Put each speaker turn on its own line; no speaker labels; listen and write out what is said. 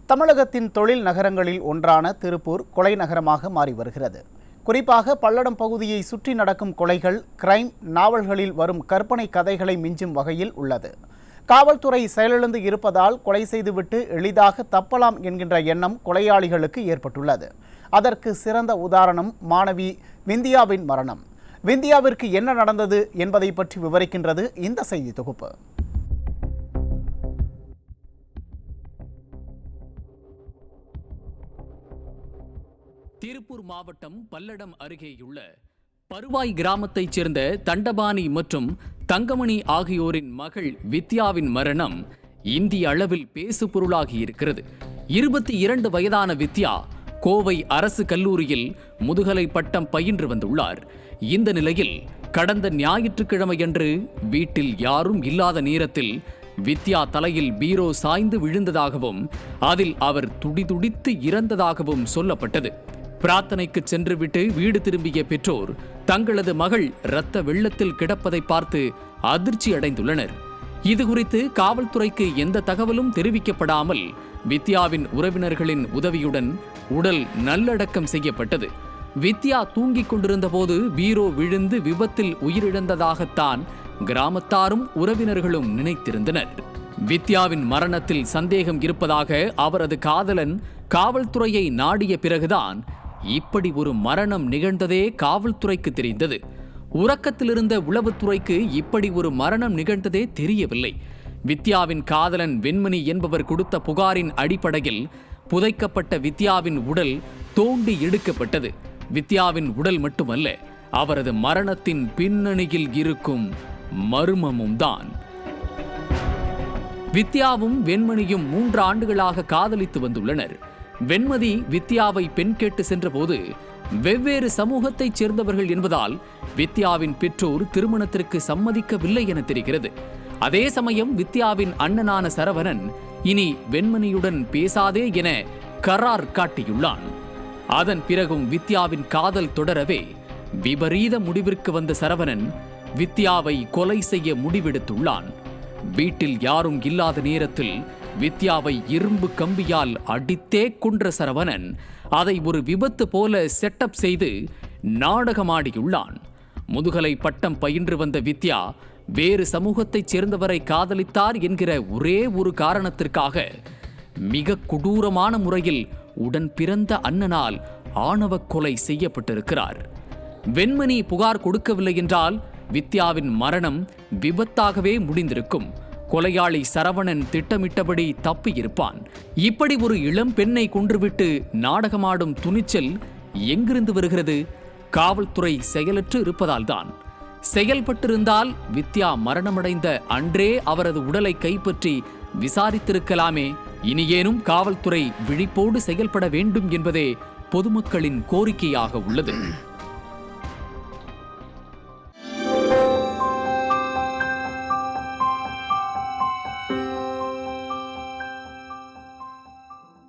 தமிழகத்தின் தொழில் நகரங்களில் ஒன்றான திருப்பூர் கொலை நகரமாக மாறி வருகிறது. குறிப்பாக பல்லடம் பகுதியை சுற்றி நடக்கும் கொலைகள் கிரைம் நாவல்களில் வரும் கற்பனை கதைகளை மிஞ்சும் வகையில் உள்ளது. காவல்துறை செயலிழந்து இருப்பதால் கொலை செய்துவிட்டு எளிதாக தப்பலாம் என்கின்ற எண்ணம் கொலையாளிகளுக்கு ஏற்பட்டுள்ளது. அதற்கு சிறந்த உதாரணம் மாணவி விந்தியாவின் மரணம். விந்தியாவிற்கு என்ன நடந்தது என்பதை பற்றி விவரிக்கின்றது இந்த செய்தி தொகுப்பு.
திருப்பூர் மாவட்டம் பல்லடம் அருகேயுள்ள பருவாய் கிராமத்தைச் சேர்ந்த தண்டபாணி மற்றும் தங்கமணி ஆகியோரின் மகள் வித்யாவின் மரணம் இந்திய அளவில் பேசுபொருளாகி இருக்கிறது. 22 வயதான வித்யா கோவை அரசு கல்லூரியில் முதுகலை பட்டம் பயின்று வந்துள்ளார். இந்த நிலையில் கடந்த ஞாயிற்றுக்கிழமையன்று வீட்டில் யாரும் இல்லாத நேரத்தில் வித்யா தலையில் பீரோ சாய்ந்து விழுந்ததாகவும் அதில் அவர் துடிதுடித்து இறந்ததாகவும் சொல்லப்பட்டது. பிரார்த்தனைக்கு சென்றுவிட்டு வீடு திரும்பிய பெற்றோர் தங்களது மகள் இரத்த வெள்ளத்தில் கிடப்பதை பார்த்து அதிர்ச்சி அடைந்துள்ளனர். இதுகுறித்து காவல்துறைக்கு எந்த தகவலும் தெரிவிக்கப்படாமல் வித்யாவின் உறவினர்களின் உதவியுடன் உடல் நல்லடக்கம் செய்யப்பட்டது. வித்யா தூங்கிக் கொண்டிருந்த போது பீரோ விழுந்து விபத்தில் உயிரிழந்ததாகத்தான் கிராமத்தாரும் உறவினர்களும் நினைத்திருந்தனர். வித்யாவின் மரணத்தில் சந்தேகம் இருப்பதாக அவரது காதலன் காவல்துறையை நாடிய பிறகுதான் இப்படி ஒரு மரணம் நிகழ்ந்ததே காவல்துறைக்கு தெரிந்தது. உறக்கத்தில் இருந்த உளவுத்துறைக்கு இப்படி ஒரு மரணம் நிகழ்ந்ததே தெரியவில்லை. வித்யாவின் காதலன் வெண்மணி என்பவர் கொடுத்த புகாரின் அடிப்படையில் புதைக்கப்பட்ட வித்யாவின் உடல் தோண்டி எடுக்கப்பட்டது. வித்யாவின் உடல் மட்டுமல்ல, அவரது மரணத்தின் பின்னணியில் இருக்கும் மர்மமும் தான். வித்யாவும் வெண்மணியும் 3 ஆண்டுகளாக காதலித்து வந்துள்ளனர். வெண்மதி வித்யாவை பெண் கேட்டு சென்றபோது வெவ்வேறு சமூகத்தைச் சேர்ந்தவர்கள் என்பதால் வித்யாவின் பெற்றோர் திருமணத்திற்கு சம்மதிக்கவில்லை என தெரிகிறது. அதே சமயம் வித்யாவின் அண்ணனான சரவணன் இனி வெண்மணியுடன் பேசாதே என கரார் காட்டியுள்ளான். அதன் பிறகும் வித்யாவின் காதல் தொடரவே விபரீத முடிவிற்கு வந்த சரவணன் வித்யாவை கொலை செய்ய முடிவெடுத்துள்ளான். வீட்டில் யாரும் இல்லாத நேரத்தில் வித்யாவை இரும்பு கம்பியால் அடித்தே கொன்ற சரவணன் அதை ஒரு விபத்து போல செட்டப் செய்து நாடகமாடியுள்ளான். முதுகலை பட்டம் பயின்று வந்த வித்யா வேறு சமூகத்தைச் சேர்ந்தவரை காதலித்தார் என்கிற ஒரே ஒரு காரணத்திற்காக மிக கொடூரமான முறையில் உடன் பிறந்த அண்ணனால் ஆணவ கொலை செய்யப்பட்டிருக்கிறார். வெண்மணி புகார் கொடுக்கவில்லை என்றால் வித்யாவின் மரணம் விபத்தாகவே முடிந்திருக்கும். கொலையாளி சரவணன் திட்டமிட்டபடி தப்பியிருப்பான். இப்படி ஒரு இளம் பெண்ணை கொன்றுவிட்டு நாடகமாடும் துணிச்சல் எங்கிருந்து வருகிறது? காவல்துறை செயலற்று இருப்பதால் தான். செயல்பட்டிருந்தால் வித்யா மரணமடைந்த அன்றே அவரது உடலை கைப்பற்றி விசாரித்திருக்கலாமே. இனியேனும் காவல்துறை விழிப்போடு செயல்பட வேண்டும் என்பதே பொதுமக்களின் கோரிக்கையாக உள்ளது.